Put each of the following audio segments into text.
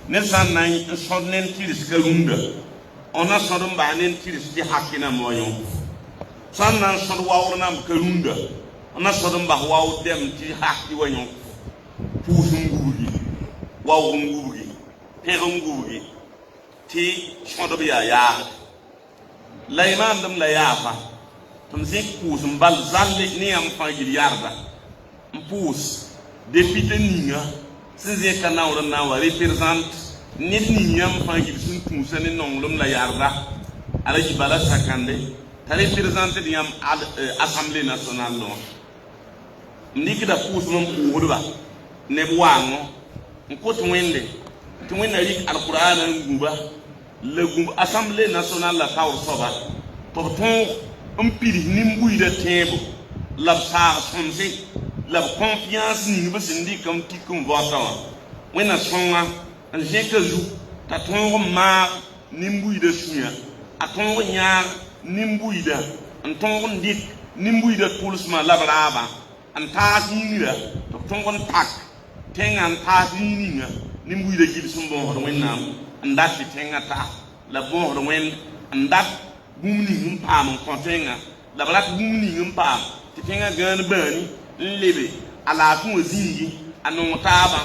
ne san nan son nen tiris ka runda ona son ba nen tiris di hakina moyo san nan son wawr nam ka runda ona son ba waw dem ti hakki wanyo puusum guugi wawum guugi tegum guugi ti son do ya la iman dum la yafa tum zik puusum bal zalle ni am fa gil yarda puus député ninga sinze kanawra nawa represent nit ni yam fa gil sun puusani nonglum la yarda ala jibala sakande ta represent di yam assemblée nationale no ndikida puusum puudba ne buwango ko tumwende rik alquran nguba le gum assemblée nationale la tawr soba pour ton empire nimbuy de tembo la sar sonse la confiance ni ba sindi comme ti comme votant wena songa en jekazu ta ton ma nimbuy de suya aton nyar nimbuy de en ton ndik nimbuy de poulusma la braba en taas ningira to ton tak tengan taas ninga nimbuy de gil sumbo ho wenam andati tengata la bon ho wen andat bumni pam kontenga la balak bumni pam ti tenga gan bani lebe ala tun zingi anon taba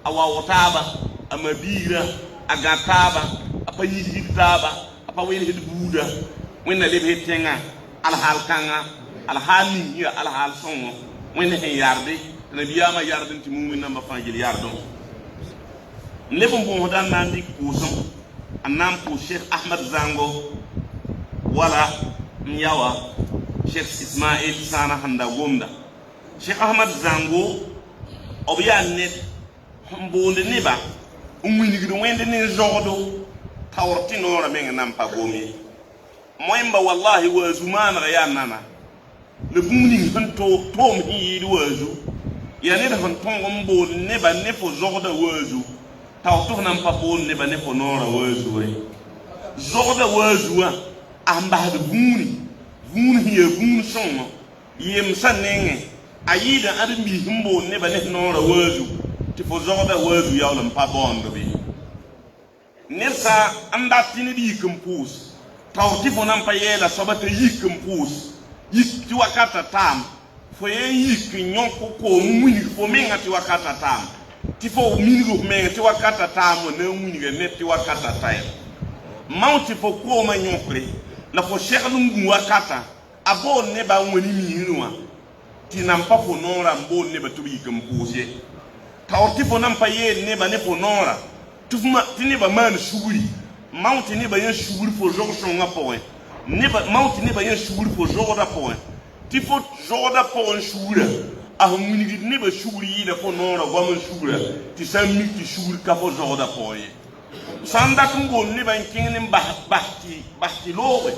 awa taba amabira agataba apayi taba apawen hid buda wenna lebe tenga al halkanga al halni ya al hal songo wenna hen yarde nabiyama yarde ti mumin namba fangil yardo lebon bon dan nandi kusum annam ko Cheikh Ahmad Zango wala nyawa Cheikh Ismail Sana handa gomda Cheikh Ahmad Zango obiya net mbonde niba umwini gido wende ne zodo tawrti nora men nam pa gomi moymba wallahi wa zumana ya nana le bumni hanto tom hi wazu ya ne da fanton mbonde neba ne fo zodo wazu tawto nam pa bon neba ne fo nora wazu we zodo wazu amba de buni hiya buni sonno yem sanenge ayida admi himbo ne ba ne nora wazu ti fo zoda wazu yawlam pa bondo bi nessa anda tini di compose taw ti fo nam pa yela sobata yi compose yi ti wakata tam fo ye yi nyonko ko muni fo menga ti wakata tam ti fo mini menga ti wakata tam ne muni ne ti wakata tay mauti fo ko ma nyokre la fo cheikh lungu wakata abo ne ba woni miinwa ti nam pa fo nora mbo ne ba tubi compose tawti fo nam pa ye ne ba ne fo nora tufuma ti ne ba man shuguri mauti ne ba yen shuguri fo jonction ngapo ne ba mauti ne ba yen shuguri fo joda po ti fo joda po shugura a muni ne ba shuguri da fo nora gwa man shugura ti sammi ti shuguri ka fo joda po sanda kungo ne ba kingin bahti lowe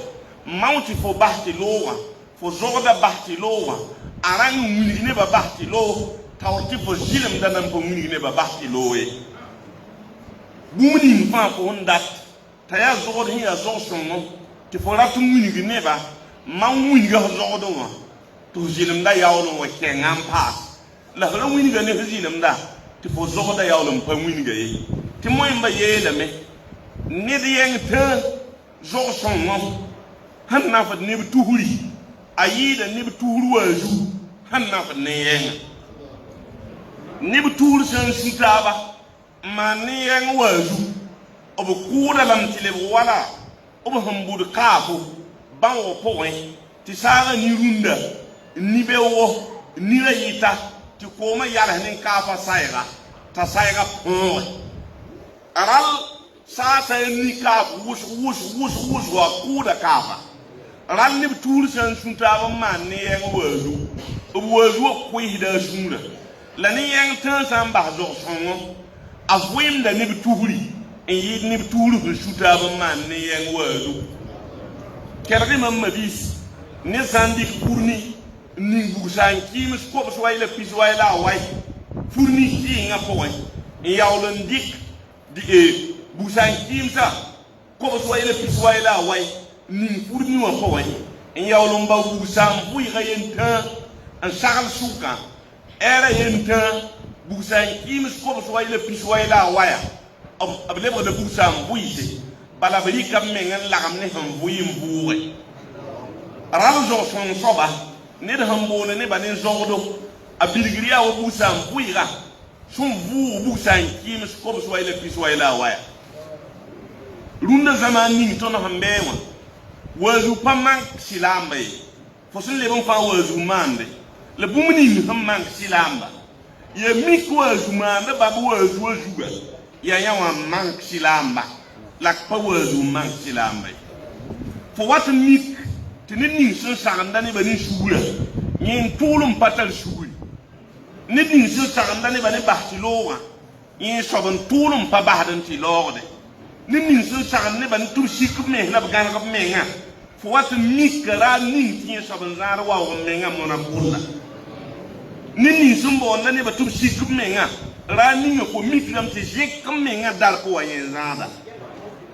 mauti fo bahti lowa fo zoda bahti lowa arang muni ne ba bahti lo tawti fo jilam danan fo muni ne ba bahti lowe bumuni fa fo ndat taya zodo hiya zonson ti fo ratu muni ne ba man muni ga zodo wa to jilam da yawlo wa kengam pa la holo muni ga ne jilam da ti fo zodo yawlo pa muni ga yi ti moy mba yele me ne de yeng te zonson mo hanna fa ne tuhuri ayida ne tuhuru wazu hanna fa ne yeng ne tuhuru san sitaba ma ne yeng wazu obo kuda lam tile wala obo hambudu kafu ban wo powen ti sara ni runda ni bewo ni rayita ti koma yala nin kafa sayra ta sayra po aral sa ni kafu wus wa kuda kafa ral ni tuhuru san sitaba ma ne yeng wazu ko hida sura la ni yeng tan san ba zo songo afwim da ni tuhuri en yi ni tuhuru sitaba ma ne yeng wazu kerri mam mabis ne sandi kurni ni busan kim sko so wayla pis wayla way furni ki nga po way yawlan dik di busan kim sa ko so wayla pis wayla way ni furni wa po way yawlan ba busan buy gayenta an sagal suka era yenta busan kim sko so wayla pis wayla waya lebg de busa n vʋɩɩse bala b rɩka b meng n lagem ne sẽn vʋɩ n vʋʋge rãl zog sõng soaba ned sẽn boole nebã ne zogdo a bilgr yaa wa busa n vʋɩɩga sẽn vʋʋg busa n kɩɩms kobs wa la pis wa la a waya rũndã zãmaan ning tõnd sẽn bee wã waazu pa mank sɩlaamba ye fo sẽn leb n fãa waazu maande la bũmb ning sẽn mank sɩlaamba ya mik waazu maanda ba b waazu a zuga ya yã wã mank sɩlaamba la pa waazu n mank sɩlaamba ye fo wat n mik tɩ ned ning sẽn sagenda nebã ne sugrã yẽ n tʋʋl n pa tar sugri ned ning sẽn sagenda nebã ne bas tɩ loogã yẽ soab n tʋʋl n pa basd n tɩ laoogde ned ning sẽn sagend nebã ne tʋb sik b mens la b gãneg b mengã fo wat n mik raad ning tɩ yẽ soab n zãad waoog n mengã mõna bʋlla ned ning sẽn baoonda nebã tɩ b sik b mengã raad ninga fo mik lame tɩ zẽk n mengã dar pʋ wa yẽ zãada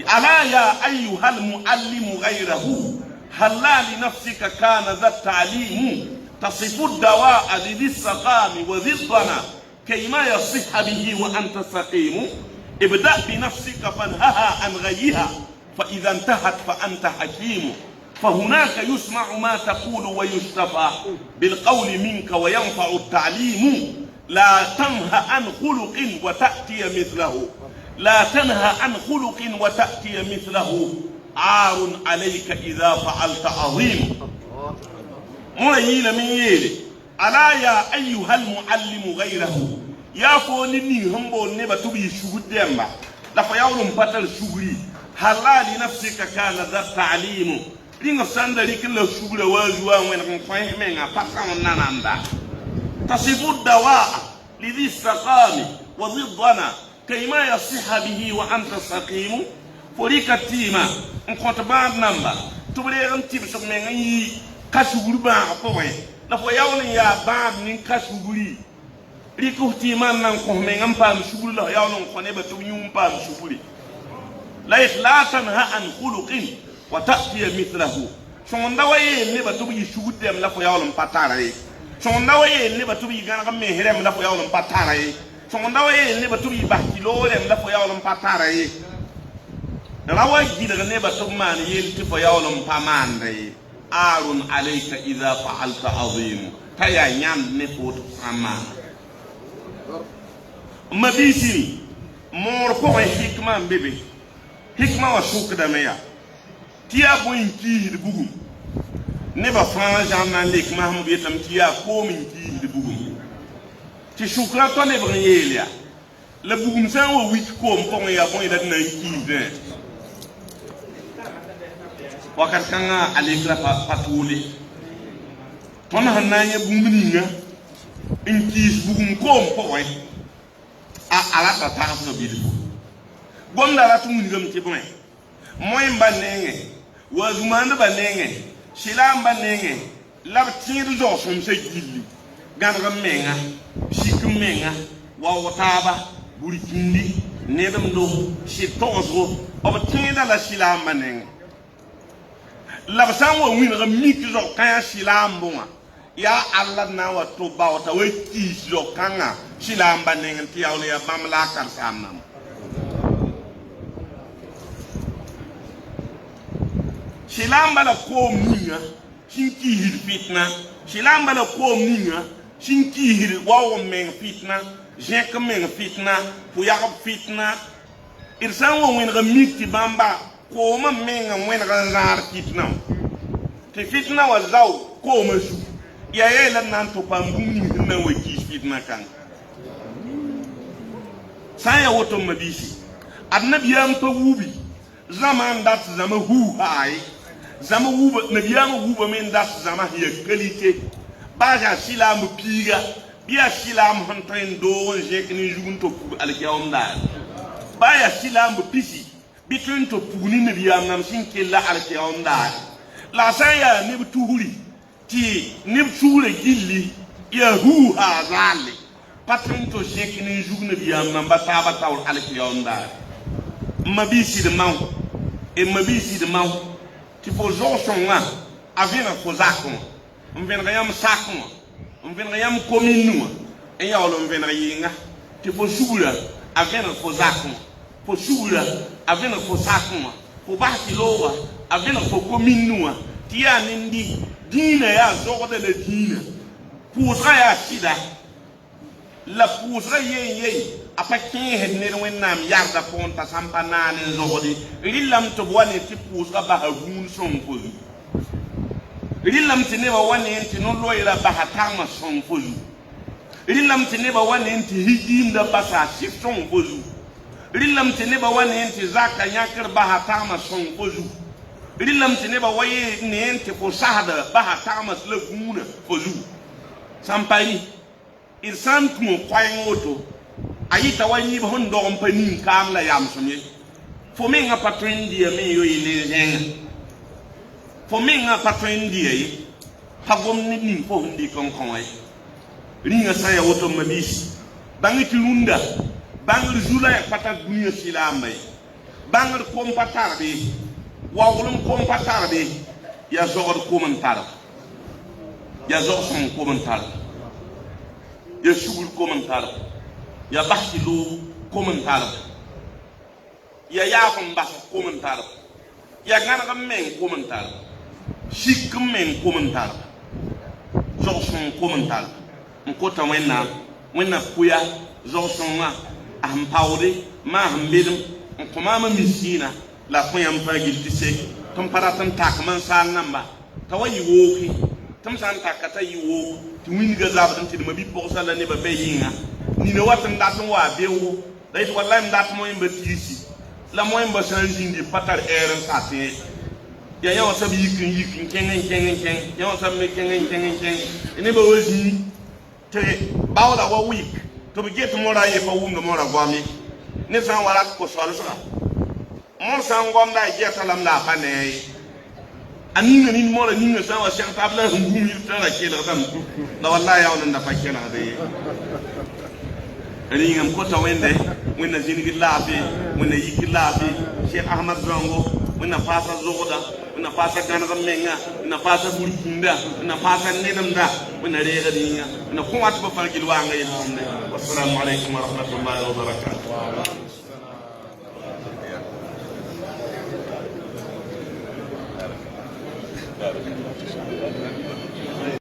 ala ya ayuha almuallimu gayrahu هلا لنفسك كان ذا التعليم تصف الدواء لذي السقام وذي الضنا كيما يصح به وأنت سقيم ابدأ بنفسك فانهها عن غيها فإذا انتهت فأنت حكيم فهناك يسمع ما تقول ويشتفى بالقول منك وينفع التعليم لا تنهى عن خلق وتأتي مثله لا تنهى عن خلق وتأتي مثله عار عليك إذا فعلت عظيم مريل من يلي ألا يا أيها المعلم غيره يا فوني هم بون نبا تبي شغل دمبا لا فياولم بطل شغلي هلا لنفسك كان ذا التعليم لين ساندري كل شغل واجوا وين فاهمين فاهم ناندا تصف الدواء لذي السقام وذي الضنا كيما يصح به وأنت سقيم forika tima n kõt bãad namba tɩ b reeg n tɩbsg meng n yɩ ka-sugr bãag pʋgẽ la fo yaool n yaa bãad nin ka-sugri rɩk f tɩɩmã n na n kõs meng n paam sugr la yaool n kõ nebã tɩ b yũ n paam sugri la yet la tanha an khuluqin wa ta'tiya mithlahu sõngda wa yeel nebã tɩ b yɩ sugr dɛm la fo yaool n pa tara ye sõngda wa yeel nebã tɩ b yɩ gãneg n mens rɛm la fo yaool n pa tara ye sõngda wa yeel nebã tɩ b yɩ bas kilo rɛm la fo yaool n pa tara ye rawa gidg nebã tɩ b maan yeel tɩ fo yaool n pa maanda ye aarun alayka ida faalta azimu t'a yaa yãnd ne fo tɩ sãn maana ma biisi moor pʋgẽ hikmã n be be hikmã wã sʋkdame yaa tɩ yaa bõe n kiisd bugum nebã fãa zãn na n lek masem b yetame tɩ yaa koom n kiisd bugum tɩ sʋkrã to nebg n yeel yaa la bugum sã n wa wik koom pʋgẽ yaa bõe la d na n kiisdẽ wakat kãngã a lekra pa tʋʋle tõnd sẽn na n yẽ bũmb ninga n kiis bugum koom pʋgẽ a rata tagsga bilfu gomda rat wingame tɩ bõe moẽmba nengẽ waazumaandbã nengẽ sɩlaamba nengẽ la b tẽed zog sõmsa gilli gãneg n menga sik n menga waoog taaba burkĩndi nedemdo sɩd togsgo b tẽeda la sɩlaamba nengẽ la b sã n wa wĩneg n mik zog kãyã sɩlaambẽ wã yaa alla d na n wa tʋ bao t'a wa kiis zog kãngã sɩlaamba neng tɩ yaool yaa bãmb la a karsaamdãmb sɩlaamba la koom ninga sẽn kiisd fitna sɩlaamba la koom ninga sẽn kiisd waoog n meng fitna zẽk n meng fitna pʋ-yagb fitna d sã n wa wẽneg n mik tɩ bãmba kooma meng n wẽneg n zãad fitna wã tɩ fitna wã zao kooma su yaa yeela d na n tʋ paam bũmb ning sẽn na n wa kiis fitna kãnga sã n yaa woto ma biisi ad nabiyaam pa wubi zãma n dat zãma huusaa ye zãma wuba nabiyaamã wubame n dat zãma sẽn yaa kalite baa yaa sɩlaamb piiga bɩ yaa sɩlaam sẽn tõe n doog n zẽk ne zug n tɩ pug alkiyaoom daare baa yaa sɩlaamb pisi bɩ tõe n tɩ pug ne nabiyaam nam sẽn kella alkiyaoom daare la a sã n yaa neb tusri tɩ neb sugrã gilli yaa huusaa zaalle pa tõe n tɩ zẽk ne zug nabiyaam nam ba taaba taoor alkiyaoom daare ma biisd mao ma biisd mao tɩ fo zog sõngã a vẽneg fo zakẽ wã n vẽneg yãmb sakẽ wã n vẽneg yãmb commune wã n yaool n vẽneg yɩnga tɩ fo sugrã a vẽneg fo zakẽ wã fo sura avena fo sakuma fo bahti lowa avena fo kominua tia nindi dina ya zogda la dina pusra ya sida la pusra ye apakin hedne wennam yarda ponta sampanane zogdi rilam to woni ti pusra ba hagun son pozu rilam tineba woni enti no loira ba hatama son pozu rilam tineba woni enti hijinda basa shifton pozu rilam tineba woni enti zaka nyakir ba hatama son pozu rilam tineba waye ne enti ko sahada ba hatama slaguna pozu sampani irsan tumo kwayin woto ayita wani ba hon do company kam la yam somye fo me nga patron dia me yo ile zenga fo me nga patron dia yi pagom ni fo ndi kon kon ay ringa saya woto mabis bangi tilunda bangi jula ya patat dunia silamba bangi kompatar be wawulum kompatar be ya zogor komentar ya zog son komentar ya shugul komentar ya bahti lu komentar ya yafam bah komentar ya ngana men komentar shik men komentar zog son komentar nkota wenna kuya zog son ma am pawde ma am bedum nkoma ma misina la kuya mpagil tise tum paratan tak man san namba tawayi woki tum san takata yi wo ti winga zabatan ti mabi posa la ne ba bayinga ni ne watan datun wa bewo dai wallahi ndat mo yimba tisi la mo yimba sanjindi patar eren sate ya yawa sabi yikin kengen yawa sabi kengen ne ba wazi te bawla wa week to be get mora ye fa wumdo mora gwami ne san wala ko so sa mon san gwam da je salam la fa ne anina ni mora ni ne san wa shan tabla ngum yirtana kela sam la wallahi yawa nan da fa kela de ringam ko tawende wona zingi lafi wona yiki lafi Sheikh Ahmad Zongo wona fasa zogoda wona fasa gana menga wona fasa burkinda wona fasa nedamda wona rega dinya wona ko wat ba fargil wa ngay xamne wassalamu alaykum wa rahmatullahi wa barakatuh